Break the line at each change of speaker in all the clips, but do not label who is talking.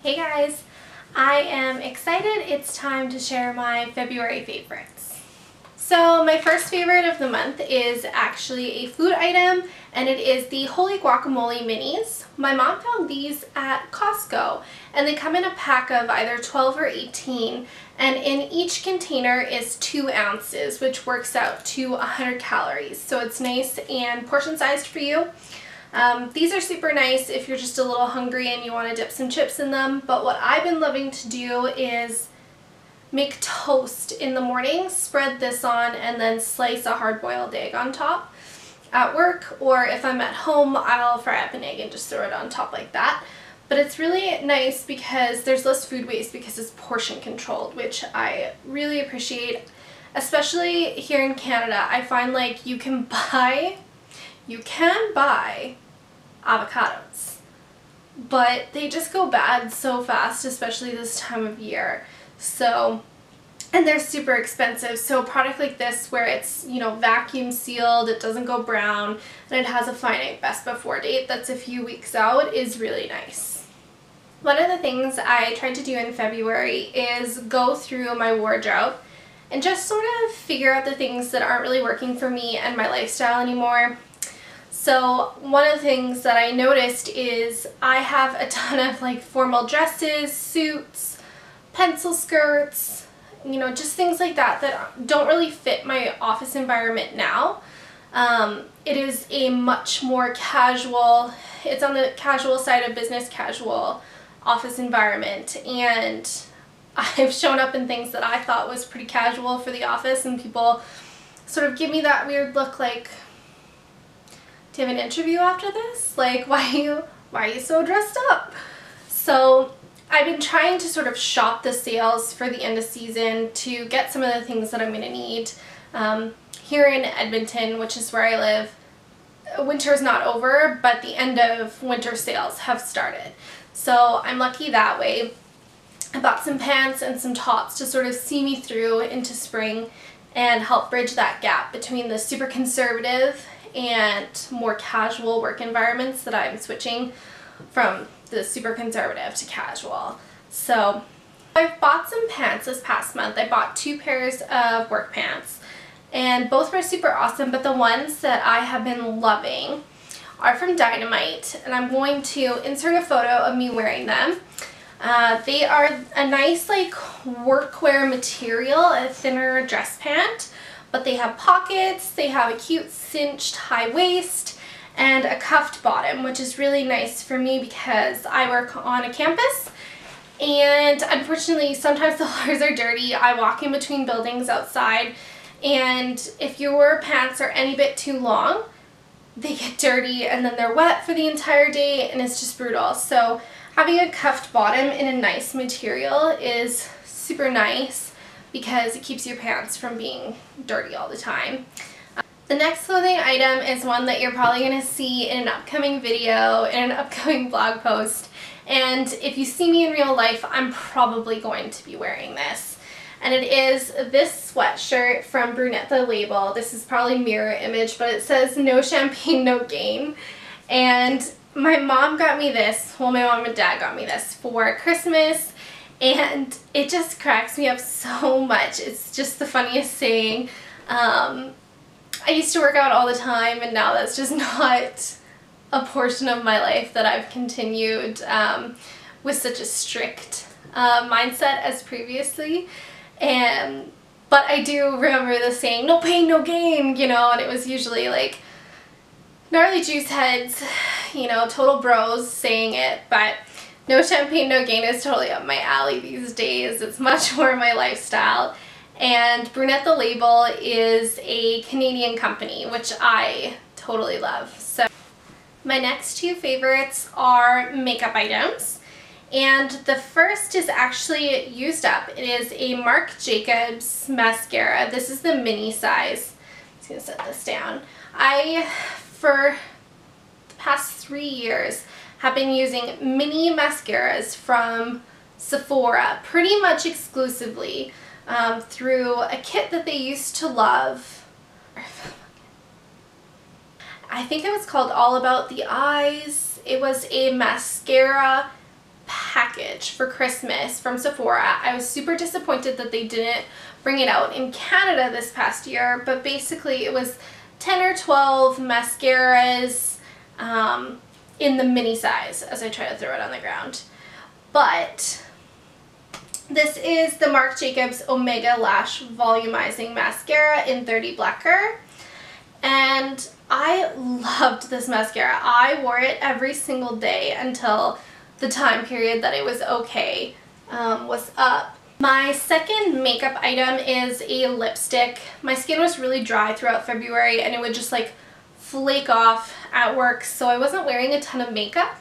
Hey guys, I am excited. It's time to share my February favorites. So my first favorite of the month is actually a food item, and it is the Holy Guacamole Minis. My mom found these at Costco, and they come in a pack of either 12 or 18, and in each container is 2 ounces, which works out to 100 calories. So it's nice and portion sized for you. These are super nice if you're just a little hungry and you want to dip some chips in them, but what I've been loving to do is make toast in the morning, spread this on, and then slice a hard-boiled egg on top at work, or if I'm at home, I'll fry up an egg and just throw it on top like that. But it's really nice because there's less food waste because it's portion controlled, which I really appreciate, especially here in Canada. I find like you can buy avocados, but they just go bad so fast, especially this time of year. So, and they're super expensive. So a product like this where it's, you know, vacuum sealed, it doesn't go brown, and it has a finite best before date that's a few weeks out is really nice. One of the things I tried to do in February is go through my wardrobe and just sort of figure out the things that aren't really working for me and my lifestyle anymore. So one of the things that I noticed is I have a ton of like formal dresses, suits, pencil skirts, you know, just things like that that don't really fit my office environment now. It is a much more casual, it's on the casual side of business casual office environment, and I've shown up in things that I thought was pretty casual for the office, and people sort of give me that weird look like, do you have an interview after this? Like, why are you so dressed up? So I've been trying to sort of shop the sales for the end of season to get some of the things that I'm going to need. Here in Edmonton, which is where I live, winter's not over, but the end of winter sales have started. So I'm lucky that way. I bought some pants and some tops to sort of see me through into spring and help bridge that gap between the super conservative and more casual work environments that I'm switching from the super conservative to casual. So I've bought some pants this past month. I bought 2 pairs of work pants, and both were super awesome, but the ones that I have been loving are from Dynamite, and I'm going to insert a photo of me wearing them. They are a nice like workwear material, a thinner dress pant, but they have pockets, they have a cute cinched high waist, and a cuffed bottom, which is really nice for me because I work on a campus, and unfortunately sometimes the floors are dirty. I walk in between buildings outside, and if your pants are any bit too long, they get dirty and then they're wet for the entire day, and it's just brutal. So having a cuffed bottom in a nice material is super nice because it keeps your pants from being dirty all the time. The next clothing item is one that you're probably going to see in an upcoming video, in an upcoming blog post, and if you see me in real life, I'm probably going to be wearing this. And it is this sweatshirt from Brunette the Label. This is probably mirror image, but it says "No champagne, no gain." And my mom got me this, well, my mom and dad got me this for Christmas, and it just cracks me up so much. It's just the funniest saying. I used to work out all the time, and now that's just not a portion of my life that I've continued with such a strict mindset as previously. But I do remember the saying, "No pain, no gain," you know, and it was usually like gnarly juice heads, you know, total bros saying it, but no champagne, no gain is totally up my alley these days. It's much more my lifestyle. And Brunette the Label is a Canadian company, which I totally love. So my next 2 favorites are makeup items. And the first is actually used up. It is a Marc Jacobs mascara. This is the mini size. I'm just going to set this down. I, for the past 3 years, have been using mini mascaras from Sephora pretty much exclusively through a kit that they used to love. I think it was called All About the Eyes. It was a mascara package Courage for Christmas from Sephora. I was super disappointed that they didn't bring it out in Canada this past year, but basically it was 10 or 12 mascaras in the mini size as I try to throw it on the ground. But this is the Marc Jacobs Omega Lash Volumizing Mascara in 30 Blacker. And I loved this mascara. I wore it every single day until the time period that it was okay was up. My second makeup item is a lipstick. My skin was really dry throughout February and it would just like flake off at work, so I wasn't wearing a ton of makeup.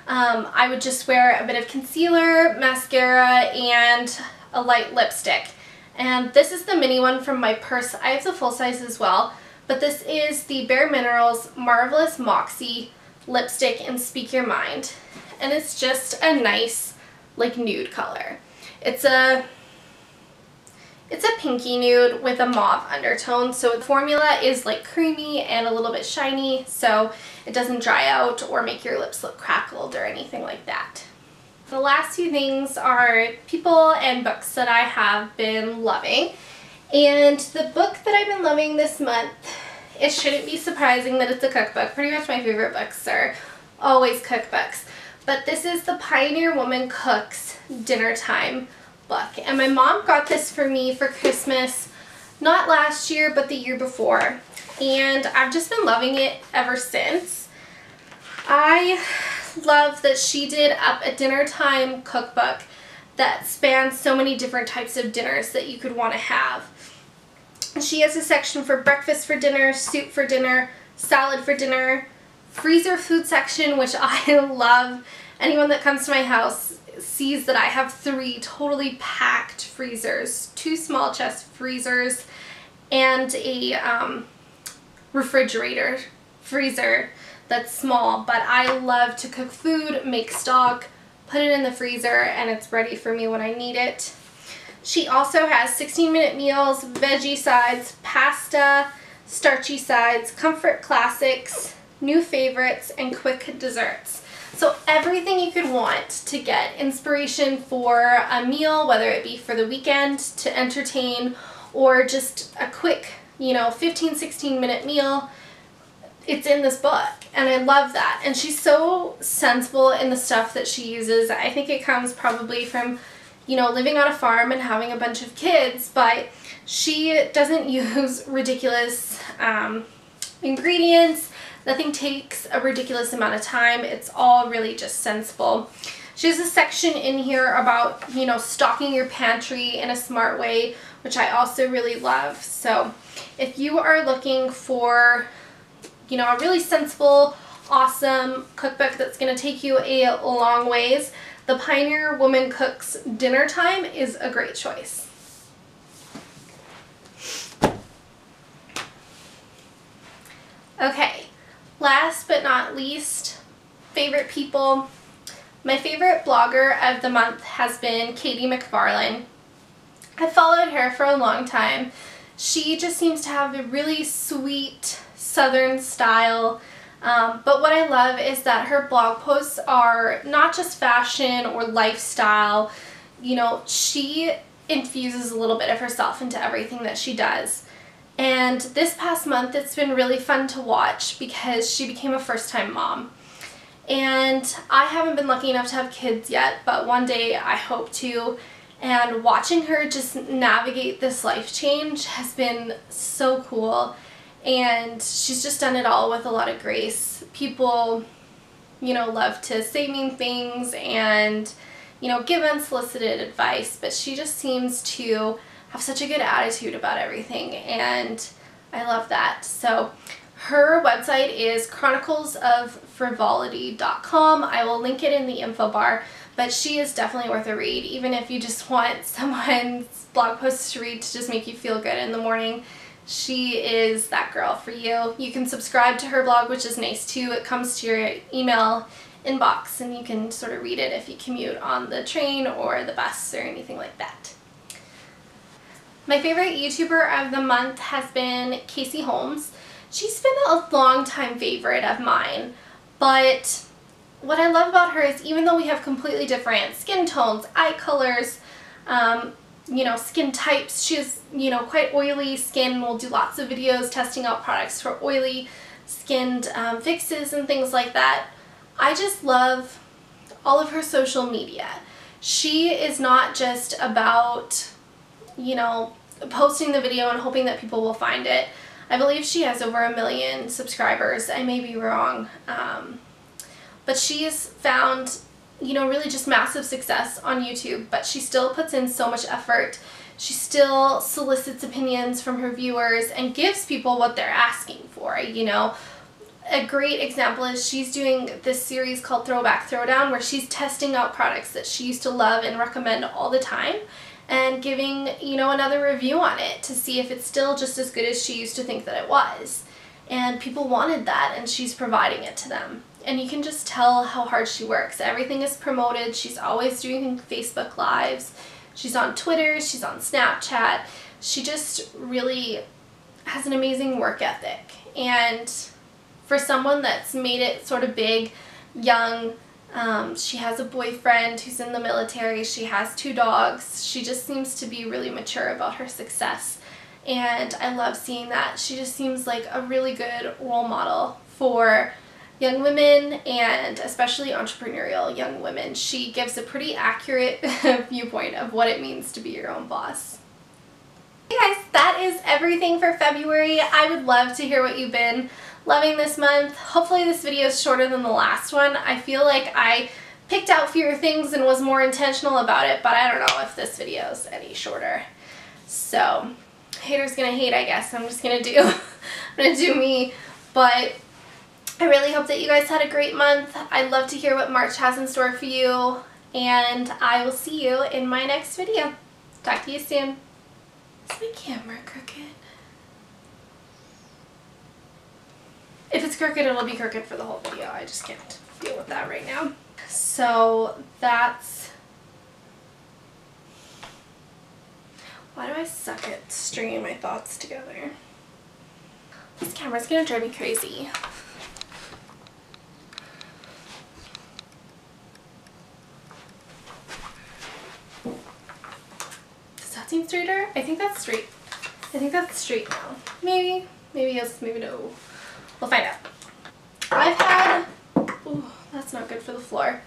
I would just wear a bit of concealer, mascara, and a light lipstick. And this is the mini one from my purse. I have the full size as well, but this is the Bare Minerals Marvelous Moxie lipstick in Speak Your Mind. And it's just a nice like nude color. It's a pinky nude with a mauve undertone, so the formula is like creamy and a little bit shiny, so it doesn't dry out or make your lips look crackled or anything like that. The last few things are people and books that I have been loving. And the book that I've been loving this month, it shouldn't be surprising that it's a cookbook. Pretty much my favorite books are always cookbooks. But this is the Pioneer Woman Cooks Dinner Time book. And my mom got this for me for Christmas, not last year, but the year before. And I've just been loving it ever since. I love that she did up a dinner time cookbook that spans so many different types of dinners that you could want to have. She has a section for breakfast for dinner, soup for dinner, salad for dinner, freezer food section, which I love. Anyone that comes to my house sees that I have 3 totally packed freezers, 2 small chest freezers, and a refrigerator freezer that's small. But I love to cook food, make stock, put it in the freezer, and it's ready for me when I need it. She also has 16-minute meals, veggie sides, pasta, starchy sides, comfort classics, new favorites, and quick desserts. So everything you could want to get inspiration for a meal, whether it be for the weekend to entertain or just a quick, 15-16 minute meal, it's in this book. And I love that. And she's so sensible in the stuff that she uses. I think it comes probably from, living on a farm and having a bunch of kids, but she doesn't use ridiculous ingredients. Nothing takes a ridiculous amount of time. It's all really just sensible. She has a section in here about, stocking your pantry in a smart way, which I also really love. So if you are looking for, a really sensible, awesome cookbook that's going to take you a long ways, the Pioneer Woman Cooks Dinner Time is a great choice. Okay. Last but not least, favorite people. My favorite blogger of the month has been Katie McFarlane. I've followed her for a long time. She just seems to have a really sweet southern style, but what I love is that her blog posts are not just fashion or lifestyle. She infuses a little bit of herself into everything that she does. And this past month, it's been really fun to watch because she became a first-time mom. And I haven't been lucky enough to have kids yet, but one day I hope to. And watching her just navigate this life change has been so cool. And she's just done it all with a lot of grace. People, love to say mean things and, give unsolicited advice, but she just seems to have such a good attitude about everything, and I love that. So her website is chroniclesoffrivolity.com. I will link it in the info bar, but she is definitely worth a read, even if you just want someone's blog posts to read to just make you feel good in the morning. She is that girl for you. You can subscribe to her blog, which is nice too. It comes to your email inbox and you can sort of read it if you commute on the train or the bus or anything like that. My favorite YouTuber of the month has been Casey Holmes. She's been a long time favorite of mine, but what I love about her is even though we have completely different skin tones, eye colors, you know, skin types, she has, you know, quite oily skin. We'll do lots of videos testing out products for oily skinned fixes and things like that. I just love all of her social media. She is not just about, you know, posting the video and hoping that people will find it. I believe she has over 1 million subscribers. I may be wrong. But she's found, you know, really just massive success on YouTube, but she still puts in so much effort. She still solicits opinions from her viewers and gives people what they're asking for, you know. A great example is she's doing this series called Throwback Throwdown, where she's testing out products that she used to love and recommend all the time and giving, you know, another review on it to see if it's still just as good as she used to think that it was. And people wanted that, and she's providing it to them. And you can just tell how hard she works. Everything is promoted. She's always doing Facebook Lives. She's on Twitter. She's on Snapchat. She just really has an amazing work ethic. And for someone that's made it sort of big, young, she has a boyfriend who's in the military, she has 2 dogs, she just seems to be really mature about her success. And I love seeing that. She just seems like a really good role model for young women, and especially entrepreneurial young women. She gives a pretty accurate viewpoint of what it means to be your own boss. Hey guys, that is everything for February. I would love to hear what you've been loving this month. Hopefully this video is shorter than the last one. I feel like I picked out fewer things and was more intentional about it, but I don't know if this video is any shorter. So, haters gonna hate, I guess. I'm just gonna do, I'm gonna do me. But I really hope that you guys had a great month. I'd love to hear what March has in store for you, and I will see you in my next video. Talk to you soon. Is my camera crooked? If it's crooked, it'll be crooked for the whole video. I just can't deal with that right now. So that's... Why do I suck at stringing my thoughts together? This camera's gonna drive me crazy. Does that seem straighter? I think that's straight. I think that's straight now. Maybe. Maybe yes, maybe no. We'll find out. I've had... Ooh, that's not good for the floor.